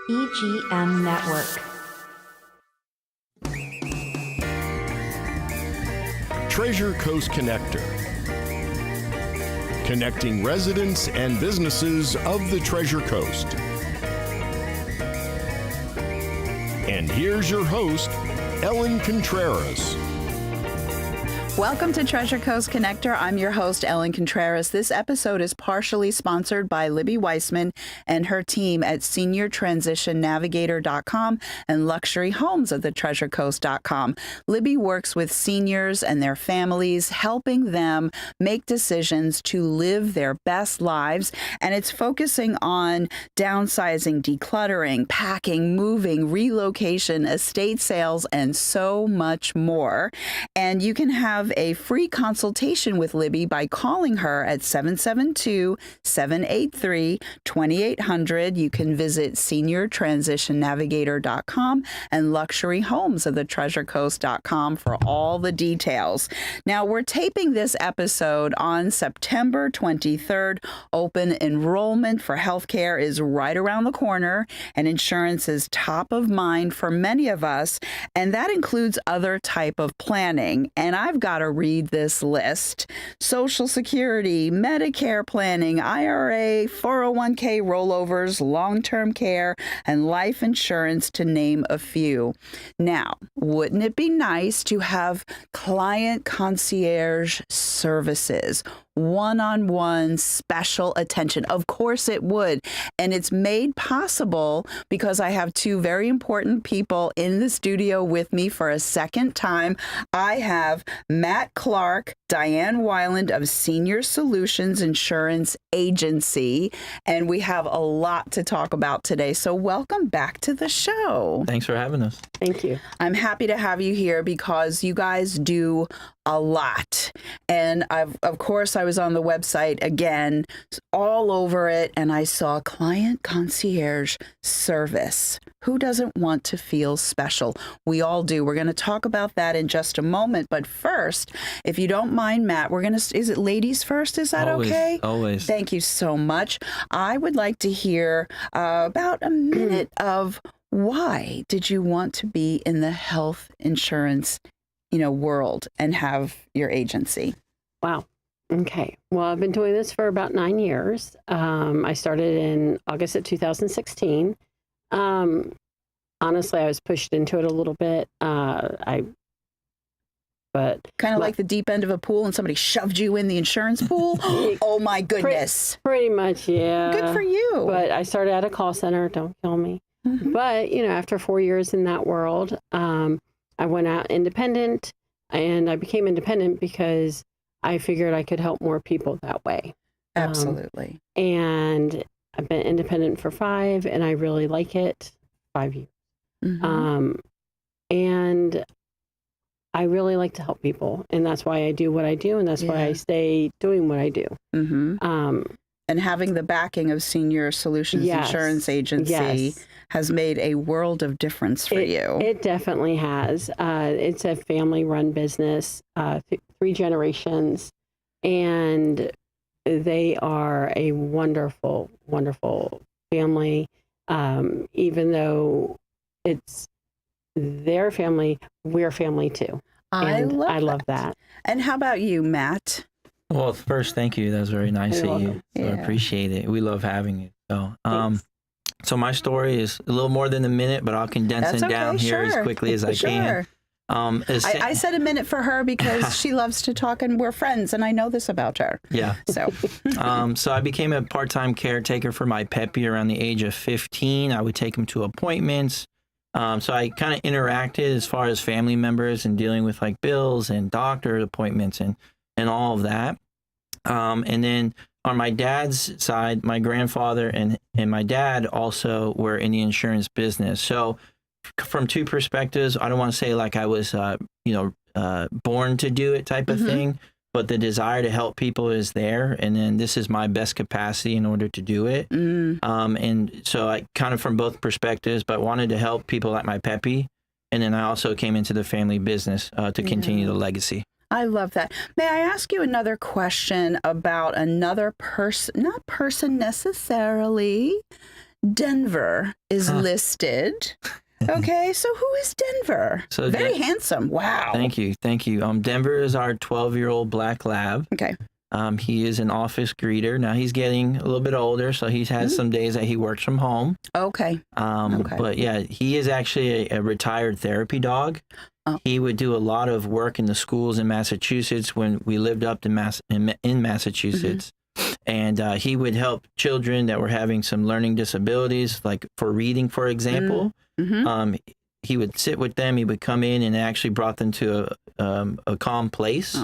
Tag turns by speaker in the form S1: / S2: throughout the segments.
S1: EGM Network.
S2: Treasure Coast Connector. Connecting residents and businesses of the Treasure Coast. And here's your host, Ellen Contreras.
S3: Welcome to Treasure Coast Connector. I'm your host, Ellen Contreras. This episode is partially sponsored by Libby Weissman and her team at seniortransitionnavigator.com and luxuryhomesofthetreasurecoast.com. Libby works with seniors and their families, helping them make decisions to live their best lives. And it's focusing on downsizing, decluttering, packing, moving, relocation, estate sales, and so much more. And you can have a free consultation with Libby by calling her at 772-783-2800. You can visit seniortransitionnavigator.com and luxuryhomesofthetreasurecoast.com for all the details. Now, we're taping this episode on September 23rd. Open enrollment for healthcare is right around the corner, and insurance is top of mind for many of us, and that includes other type of planning. And I've got to read this list: Social Security, Medicare planning, IRA, 401k rollovers, long-term care, and life insurance, to name a few. Now, wouldn't it be nice to have client concierge services? One-on-one special attention. Of course it would. And it's made possible because I have two very important people in the studio with me for a second time. I have Matt Clark, Diane Weiland of Senior Solutions Insurance Agency, and we have a lot to talk about today. So welcome back to the show.
S4: Thanks for having us.
S5: Thank you.
S3: I'm happy to have you here because you guys do a lot. And of course, I was on the website again, all over it, and I saw client concierge service. Who doesn't want to feel special? We all do. We're going to talk about that in just a moment. But first, if you don't mind, Matt, is it ladies first? Is that
S4: Always,
S3: okay?
S4: Always.
S3: Thank you so much. I would like to hear about a minute of why did you want to be in the health insurance world and have your agency?
S5: Wow. Okay. Well, I've been doing this for about 9 years. I started in August of 2016. Honestly, I was pushed into it a little bit. But
S3: kind of like the deep end of a pool and somebody shoved you in the insurance pool. Oh my goodness.
S5: Pretty much, yeah.
S3: Good for you.
S5: But I started at a call center. Don't kill me. Mm-hmm. But, after 4 years in that world, I went out independent, and I became independent because I figured I could help more people that way.
S3: Absolutely.
S5: And I've been independent for 5, and I really like it. 5 years. Mm-hmm. And I really like to help people, and that's why I do what I do, and that's why I stay doing what I do.
S3: Mm-hmm. And having the backing of Senior Solutions Insurance Agency has made a world of difference for you.
S5: It definitely has. It's a family-run business, 3 generations, and they are a wonderful, wonderful family. Even though it's their family, we're family too.
S3: I
S5: love that.
S3: And how about you, Matt?
S4: Well, first, thank you. That was very nice of you. So I appreciate it. We love having you. So my story is a little more than a minute, but I'll condense it down here as quickly as I can.
S3: I said a minute for her because she loves to talk, and we're friends, and I know this about her.
S4: Yeah.
S3: So,
S4: so I became a part-time caretaker for my peppy around the age of 15. I would take him to appointments. So I kind of interacted as far as family members and dealing with like bills and doctor appointments and all of that. And then on my dad's side, my grandfather and my dad also were in the insurance business. So from 2 perspectives, I don't want to say like I was, born to do it type of thing, but the desire to help people is there. And then this is my best capacity in order to do it. And so I kind of from both perspectives, but wanted to help people like my peppy. And then I also came into the family business to continue the legacy.
S3: I love that. May I ask you another question about another person, not person necessarily, Denver is listed. Okay, so who is Denver?
S4: So
S3: Very handsome. Wow.
S4: Thank you. Denver is our 12-year-old black lab.
S3: Okay.
S4: He is an office greeter. Now he's getting a little bit older, so he's had some days that he works from home.
S3: Okay.
S4: But yeah, he is actually a retired therapy dog.
S3: Oh.
S4: He would do a lot of work in the schools in Massachusetts when we lived up in Massachusetts. And he would help children that were having some learning disabilities, like for reading, for example. He would sit with them. He would come in and actually brought them to a calm place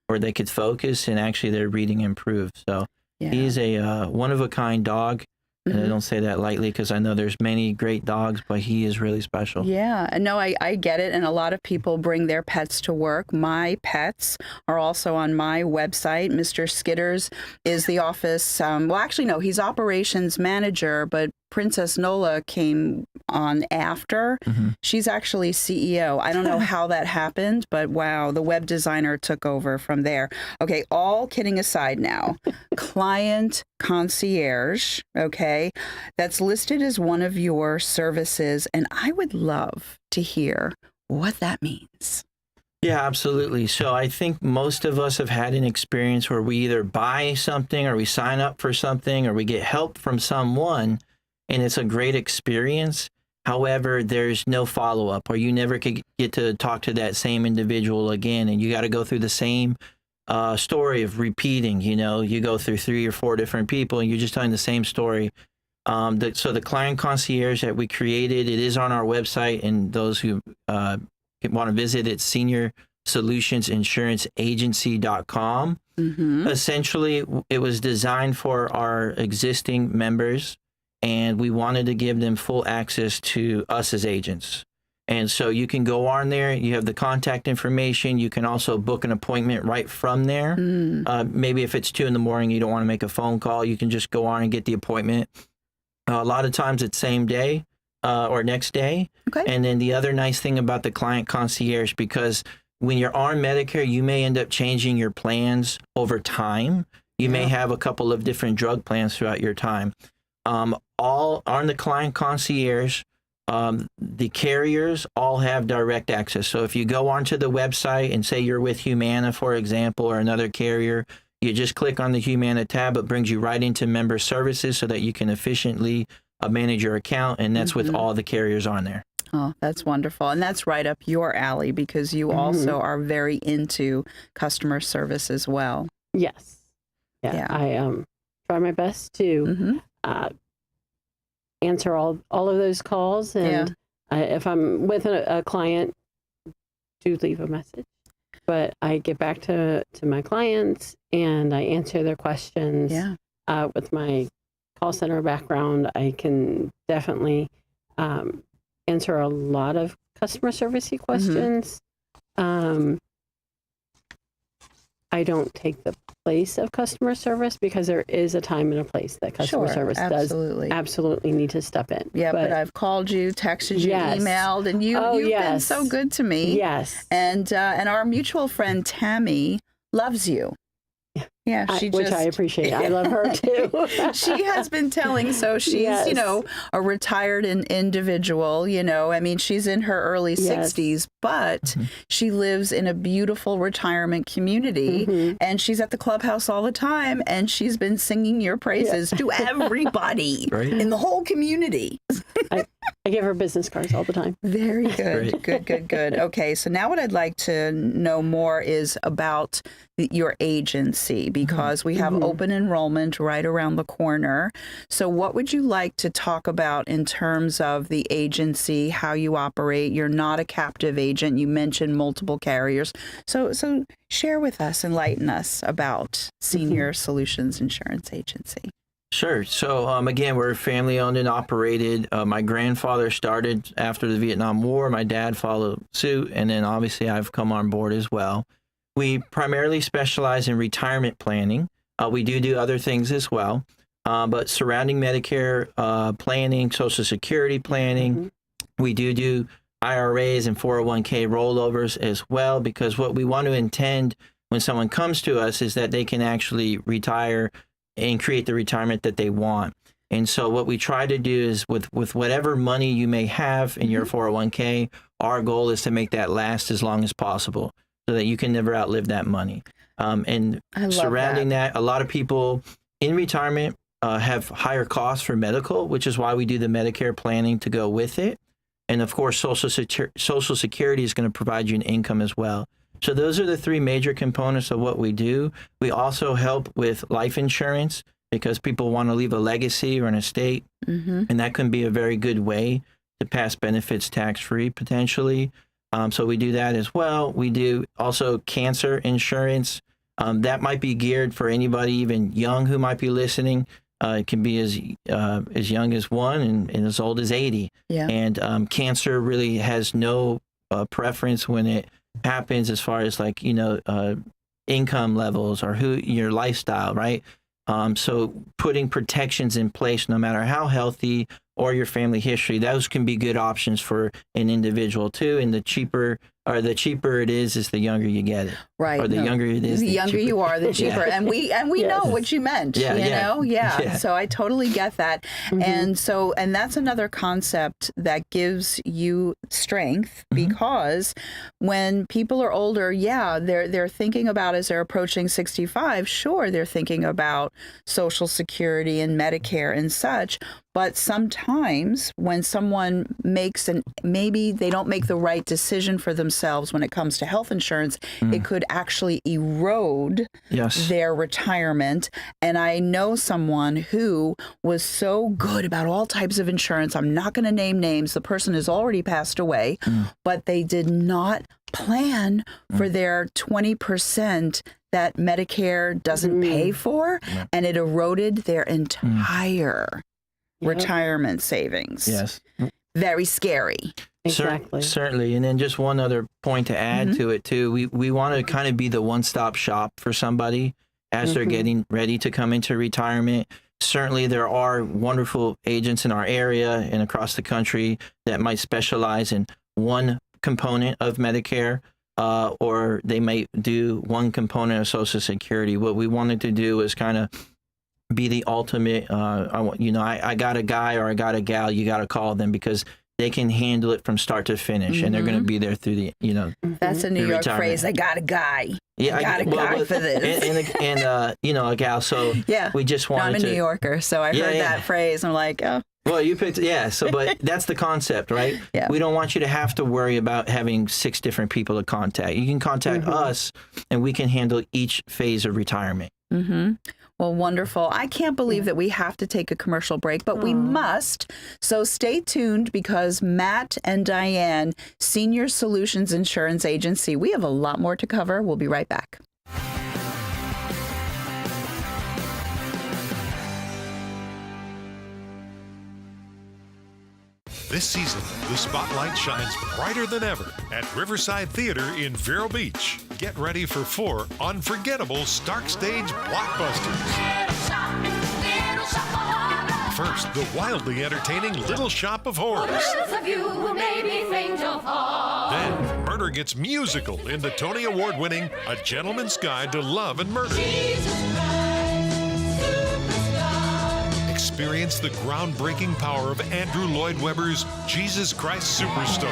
S4: where they could focus and actually their reading improved. So he's a one-of-a-kind dog. And I don't say that lightly because I know there's many great dogs, but he is really special.
S3: Yeah, no, I get it. And a lot of people bring their pets to work. My pets are also on my website. Mr. Skitters is the office. Well, actually, no, he's operations manager, but Princess Nola came on after. She's actually CEO. I don't know how that happened, but wow, the web designer took over from there. Okay, all kidding aside now, client concierge, okay, that's listed as one of your services, and I would love to hear what that means.
S4: Yeah, absolutely. So I think most of us have had an experience where we either buy something or we sign up for something or we get help from someone, and it's a great experience. However, there's no follow-up, or you never could get to talk to that same individual again, and you got to go through the same story of repeating. You know, you go through 3 or 4 different people, and you're just telling the same story. So the client concierge that we created, it is on our website, and those who want to visit, it's seniorsolutionsInsuranceAgency.com. Essentially, it was designed for our existing members, and we wanted to give them full access to us as agents. And so you can go on there, you have the contact information, you can also book an appointment right from there. Maybe if it's 2 a.m, you don't want to make a phone call, you can just go on and get the appointment. A lot of times it's same day or next day.
S3: Okay.
S4: And then the other nice thing about the client concierge, because when you're on Medicare, you may end up changing your plans over time. You may have a couple of different drug plans throughout your time. All on the client concierge, the carriers all have direct access. So if you go onto the website and say you're with Humana, for example, or another carrier, you just click on the Humana tab. It brings you right into member services so that you can efficiently manage your account. And that's with all the carriers on there.
S3: Oh, that's wonderful. And that's right up your alley because you also are very into customer service as well.
S5: Yes. Yeah. I try my best to answer all of those calls. And if I'm with a client, do leave a message. But I get back to my clients and I answer their questions. With my call center background, I can definitely answer a lot of customer servicey questions. I don't take the place of customer service because there is a time and a place that customer service does absolutely need to step in.
S3: Yeah, but I've called you, texted you, emailed, and you've been so good to me.
S5: Yes.
S3: And our mutual friend Tammy loves you. Yeah,
S5: which I appreciate. I love her too.
S3: She has been telling. So she's, a retired individual. I mean, she's in her early 60s, but she lives in a beautiful retirement community, and she's at the clubhouse all the time, and she's been singing your praises to everybody in the whole community.
S5: I give her business cards all the time.
S3: Very good. Good. Okay, so now what I'd like to know more is about your agency, because we have open enrollment right around the corner. So what would you like to talk about in terms of the agency, how you operate? You're not a captive agent. You mentioned multiple carriers. So share with us, enlighten us about Senior Solutions Insurance Agency.
S4: Sure. So, again, we're family owned and operated. My grandfather started after the Vietnam War. My dad followed suit. And then obviously I've come on board as well. We primarily specialize in retirement planning. We do other things as well. But surrounding Medicare planning, Social Security planning, we do IRAs and 401k rollovers as well, because what we want to intend when someone comes to us is that they can actually retire and create the retirement that they want. And so what we try to do is with whatever money you may have in your 401k, our goal is to make that last as long as possible so that you can never outlive that money. And surrounding that, a lot of people in retirement have higher costs for medical, which is why we do the Medicare planning to go with it. And of course, Social Security is going to provide you an income as well. So those are the three major components of what we do. We also help with life insurance because people want to leave a legacy or an estate. And that can be a very good way to pass benefits tax-free potentially. So we do that as well. We do also cancer insurance. That might be geared for anybody even young who might be listening. It can be as young as 1 and as old as 80.
S3: Yeah.
S4: And cancer really has no preference when it happens as far as like, income levels or your lifestyle, right? So putting protections in place, no matter how healthy or your family history, those can be good options for an individual too. And the cheaper it is the younger you get it.
S3: Right.
S4: Or the younger it is,
S3: the younger you are, the cheaper. And we know what you meant.
S4: Yeah.
S3: So I totally get that. And that's another concept that gives you strength because when people are older, they're thinking about as they're approaching 65, sure, they're thinking about Social Security and Medicare and such. But sometimes when someone maybe they don't make the right decision for themselves when it comes to health insurance, it could actually erode their retirement. And I know someone who was so good about all types of insurance. I'm not going to name names. The person has already passed away, but they did not plan for their 20% that Medicare doesn't pay for, and it eroded their entire retirement savings.
S4: Yes.
S3: Very scary.
S5: Exactly.
S4: Certainly. And then just one other point to add to it too. We want to kind of be the one-stop shop for somebody as they're getting ready to come into retirement. Certainly there are wonderful agents in our area and across the country that might specialize in one component of Medicare, or they might do one component of Social Security. What we wanted to do is kind of be the ultimate, I got a guy or I got a gal, you got to call them because they can handle it from start to finish and they're going to be there through the,
S3: That's a New York phrase. I got a guy.
S4: Yeah,
S3: I got a guy for this.
S4: And a gal. So we just wanted
S3: I'm a New Yorker, so I heard that phrase. I'm like, oh.
S4: Well, you picked, but that's the concept, right?
S3: Yeah.
S4: We don't want you to have to worry about having 6 different people to contact. You can contact us and we can handle each phase of retirement.
S3: Well, wonderful. I can't believe that we have to take a commercial break, but we must. So stay tuned because Matt and Diane, Senior Solutions Insurance Agency, we have a lot more to cover. We'll be right back.
S6: This season, the spotlight shines brighter than ever at Riverside Theater in Vero Beach. Get ready for 4 unforgettable Stark Stage blockbusters. First, the wildly entertaining Little Shop of Horrors. Then, murder gets musical in the Tony Award-winning A Gentleman's Guide to Love and Murder. Experience the groundbreaking power of Andrew Lloyd Webber's Jesus Christ Superstar.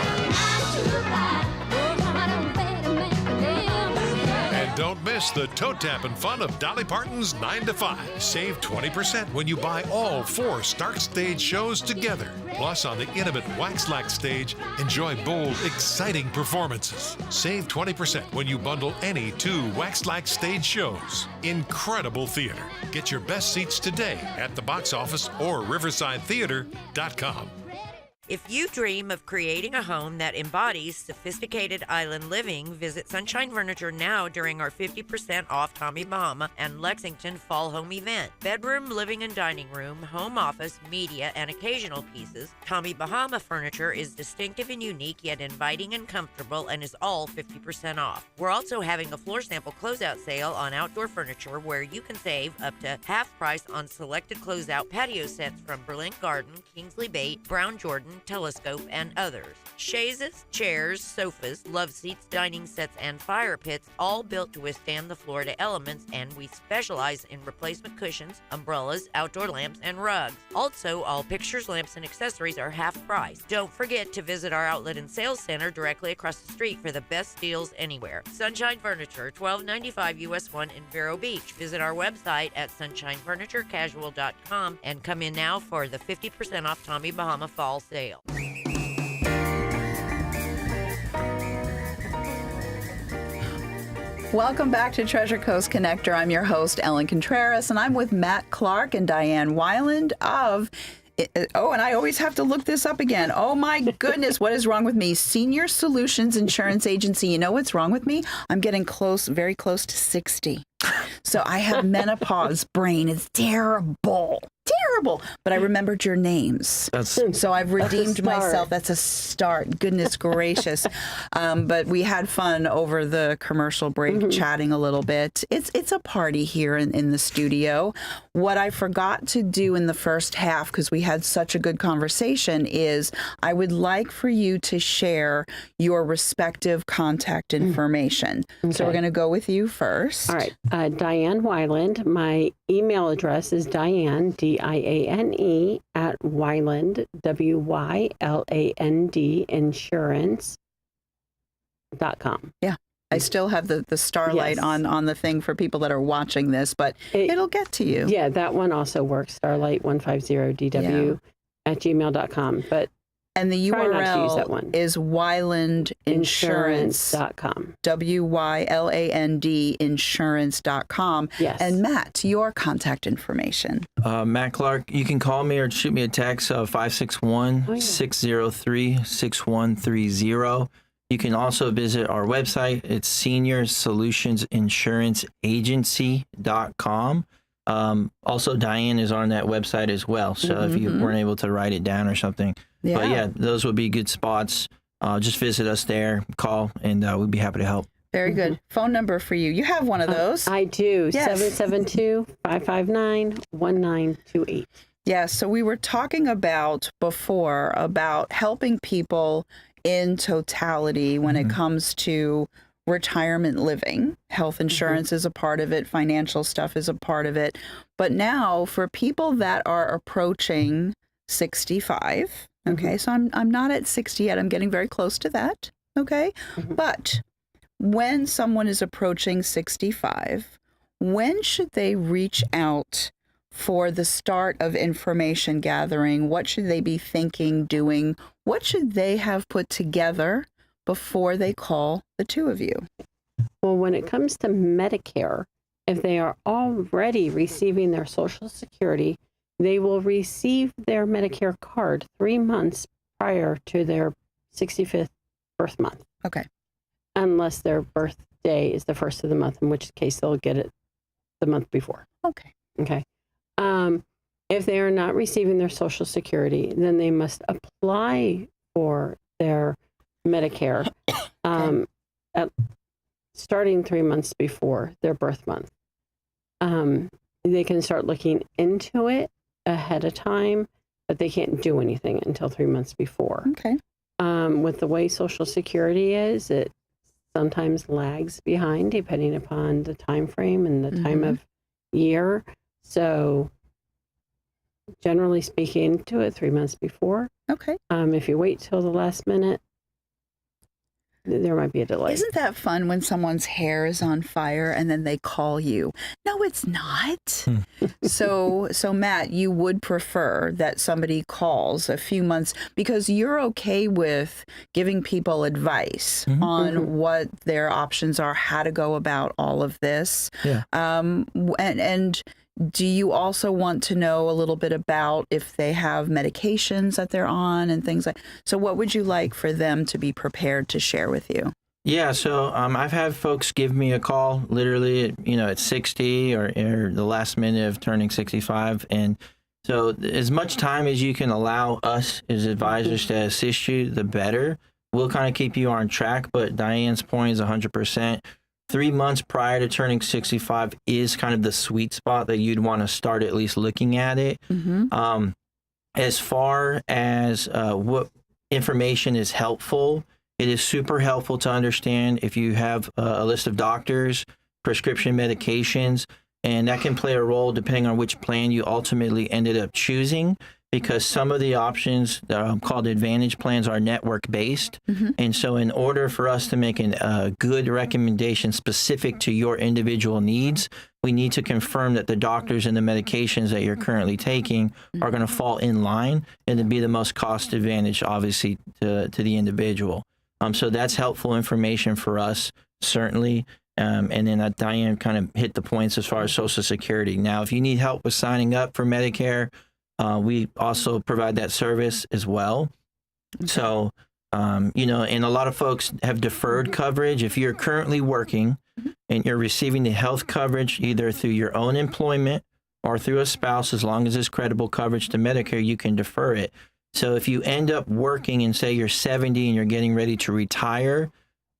S6: And don't miss the toe-tapping fun of Dolly Parton's 9 to 5. Save 20% when you buy all 4 Stark Stage shows together. Plus, on the intimate Waxlack stage, enjoy bold, exciting performances. Save 20% when you bundle any 2 Waxlack stage shows. Incredible theater. Get your best seats today at the box office or riversidetheater.com.
S7: If you dream of creating a home that embodies sophisticated island living, visit Sunshine Furniture now during our 50% off Tommy Bahama and Lexington Fall Home event. Bedroom, living and dining room, home office, media, and occasional pieces, Tommy Bahama furniture is distinctive and unique, yet inviting and comfortable, and is all 50% off. We're also having a floor sample closeout sale on outdoor furniture where you can save up to half price on selected closeout patio sets from Berlin Garden, Kingsley Bait, Brown Jordan, Telescope, and others. Chaises, chairs, sofas, love seats, dining sets, and fire pits, all built to withstand the Florida elements, and we specialize in replacement cushions, umbrellas, outdoor lamps, and rugs. Also, all pictures, lamps, and accessories are half price. Don't forget to visit our outlet and sales center directly across the street for the best deals anywhere. Sunshine Furniture, 1295 US 1 in Vero Beach. Visit our website at sunshinefurniturecasual.com and come in now for the 50% off Tommy Bahama fall sale.
S3: Welcome back to Treasure Coast Connector. I'm your host, Ellen Contreras, and I'm with Matt Clark and Diane Weiland of... Oh, and I always have to look this up again. Oh, my goodness. What is wrong with me? Senior Solutions Insurance Agency. You know what's wrong with me? I'm getting close, very close to 60. So I have menopause brain. It's terrible. Terrible. But I remembered your names. So I've redeemed myself. That's a start. Goodness gracious. But we had fun over the commercial break chatting a little bit. It's a party here in the studio. What I forgot to do in the first half, because we had such a good conversation, is I would like for you to share your respective contact information. Okay. So we're going to go with you first.
S5: All right. Diane Weiland. My email address is Diane, DIANE, at Weiland, WYLAND, insurance.com.
S3: Yeah. I still have the starlight on the thing for people that are watching this, but it'll get to you.
S5: Yeah, that one also works, starlight150dw at gmail.com. But
S3: and the URL is wylandinsurance.com. WYLAND insurance.com.
S5: Yes.
S3: And Matt, your contact information.
S4: Matt Clark, you can call me or shoot me a text, 561-603-6130. You can also visit our website. It's seniorsolutionsInsuranceAgency.com. Also, Diane is on that website as well. So if you weren't able to write it down or something.
S3: Yeah.
S4: But yeah, those would be good spots. Just visit us there, call, and we'd be happy to help.
S3: Very good. Phone number for you. You have one of those.
S5: I do.
S3: Yes.
S5: 772-559-1928.
S3: Yeah, so we were talking about before about helping people in totality when it comes to retirement living. Health insurance is a part of it. Financial stuff is a part of it. But now for people that are approaching 65, okay, so I'm not at 60 yet. I'm getting very close to that, okay? But when someone is approaching 65, when should they reach out for the start of information gathering? What should they be thinking, doing? What should they have put together before they call the two of you?
S5: Well, when it comes to Medicare, if they are already receiving their Social Security, they will receive their Medicare card 3 months prior to their 65th birth month.
S3: Okay.
S5: Unless their birthday is the first of the month, in which case they'll get it the month before.
S3: Okay.
S5: Okay. If they are not receiving their Social Security, then they must apply for their Medicare starting 3 months before their birth month. They can start looking into it ahead of time, but they can't do anything until 3 months before.
S3: Okay.
S5: With the way Social Security is, it sometimes lags behind depending upon the time frame and the time of year. So generally speaking, do it 3 months before.
S3: Okay.
S5: If you wait till the last minute, there might be a delay.
S3: Isn't that fun when someone's hair is on fire and then they call you? No, it's not. So Matt, you would prefer that somebody calls a few months because you're okay with giving people advice on what their options are, how to go about all of this.
S4: Yeah.
S3: And do you also want to know a little bit about if they have medications that they're on and things like? So what would you like for them to be prepared to share with you?
S4: Yeah, so I've had folks give me a call literally, at 60 or the last minute of turning 65. And so as much time as you can allow us as advisors to assist you, the better. We'll kind of keep you on track, but Diane's point is 100%. 3 months prior to turning 65 is kind of the sweet spot that you'd want to start at least looking at it. as far as what information is helpful, it is super helpful to understand if you have a list of doctors, prescription medications, and that can play a role depending on which plan you ultimately ended up choosing, because some of the options called Advantage plans are network-based. And so in order for us to make a good recommendation specific to your individual needs, we need to confirm that the doctors and the medications that you're currently taking are going to fall in line and to be the most cost advantage, obviously, to the individual. So that's helpful information for us, certainly. And then Diane kind of hit the points as far as Social Security. Now, if you need help with signing up for Medicare, we also provide that service as well. So, you know, and a lot of folks have deferred coverage. If you're currently working and you're receiving the health coverage either through your own employment or through a spouse, as long as it's credible coverage to Medicare, you can defer it. So if you end up working and say you're 70 and you're getting ready to retire,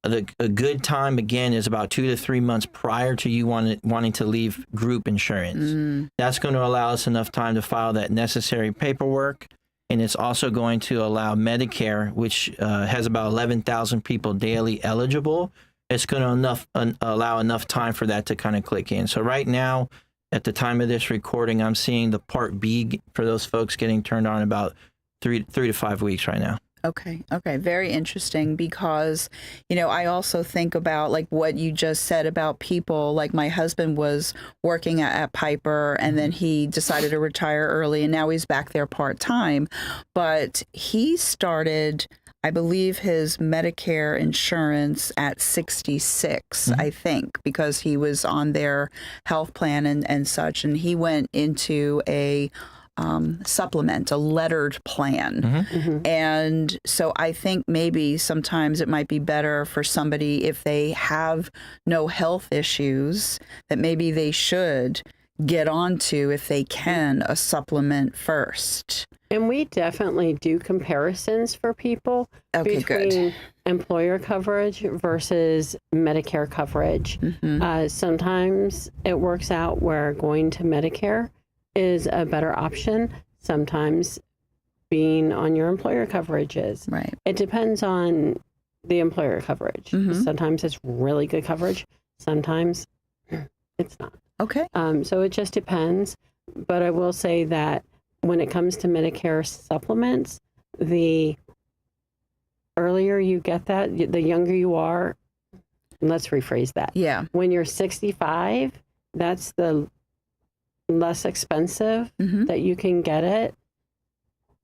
S4: a good time, again, is about 2 to 3 months prior to you wanting to leave group insurance. That's going to allow us enough time to file that necessary paperwork. And it's also going to allow Medicare, which has about 11,000 people daily eligible. It's going to allow enough time for that to kind of click in. So right now, at the time of this recording, I'm seeing the Part B for those folks getting turned on about 3 to 5 weeks right now.
S3: Okay. Very interesting, because, you know, I also think about like what you just said about people, like my husband was working at Piper and then he decided to retire early and now he's back there part-time. But he started, I believe, his Medicare insurance at 66, I think, because he was on their health plan and such. And he went into a supplement, a lettered plan. And so I think maybe sometimes it might be better for somebody, if they have no health issues, that maybe they should get onto, if they can, a supplement first.
S5: And we definitely do comparisons for people between employer coverage versus Medicare coverage. Sometimes it works out where going to Medicare is a better option. Sometimes being on your employer coverage is.
S3: Right.
S5: It depends on the employer coverage. Sometimes it's really good coverage. Sometimes it's not.
S3: Okay.
S5: So it just depends. But I will say that when it comes to Medicare supplements, the earlier you get that, the younger you are. Let's rephrase that.
S3: Yeah.
S5: When you're 65, that's the less expensive that you can get it.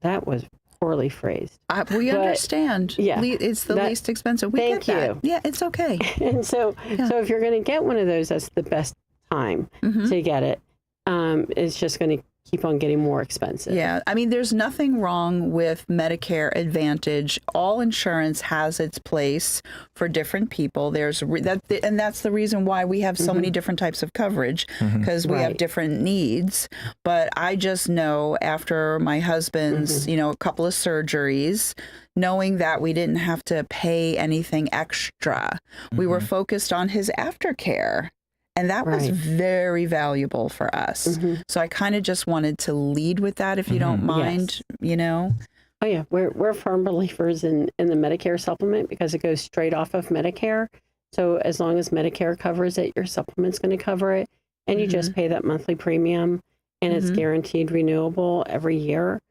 S5: That was poorly phrased.
S3: We understand.
S5: Yeah.
S3: It's the least expensive. We
S5: Thank
S3: get that.
S5: you.
S3: Yeah, it's okay.
S5: And so if you're going to get one of those, that's the best time to get it. It's just going to keep on getting more expensive.
S3: Yeah. I mean, there's nothing wrong with Medicare Advantage. All insurance has its place for different people. And that's the reason why we have so many different types of coverage, because we have different needs. But I just know, after my husband's, you know, a couple of surgeries, knowing that we didn't have to pay anything extra, we were focused on his aftercare. And that was very valuable for us. So I kind of just wanted to lead with that, if you don't mind, you know.
S5: Oh, yeah. We're firm believers in the Medicare supplement, because it goes straight off of Medicare. So as long as Medicare covers it, your supplement's going to cover it. And you just pay that monthly premium, and it's guaranteed renewable every year.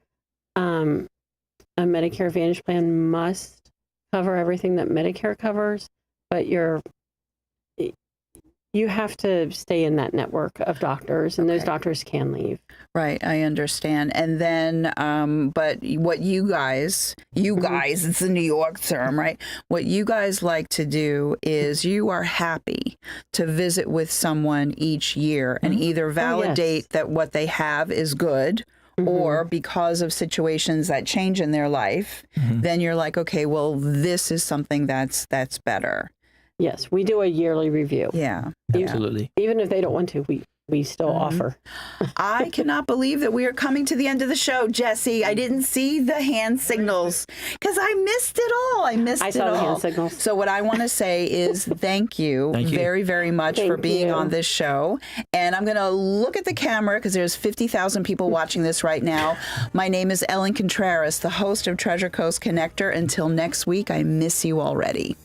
S5: A Medicare Advantage plan must cover everything that Medicare covers, but you have to stay in that network of doctors, and those doctors can leave.
S3: Right, I understand. And then, but what you guys, it's a New York term, right? What you guys like to do is you are happy to visit with someone each year and either validate that what they have is good, or because of situations that change in their life, then you're like, okay, well, this is something that's better.
S5: Yes, we do a yearly review.
S3: Yeah.
S4: Absolutely.
S5: Even if they don't want to, we still offer.
S3: I cannot believe that we are coming to the end of the show, Jesse. I didn't see the hand signals because I missed it all. I
S5: saw the hand signals.
S3: So what I want to say is thank you, very, very much for being on this show. And I'm going to look at the camera because there's 50,000 people watching this right now. My name is Ellen Contreras, the host of Treasure Coast Connector. Until next week, I miss you already.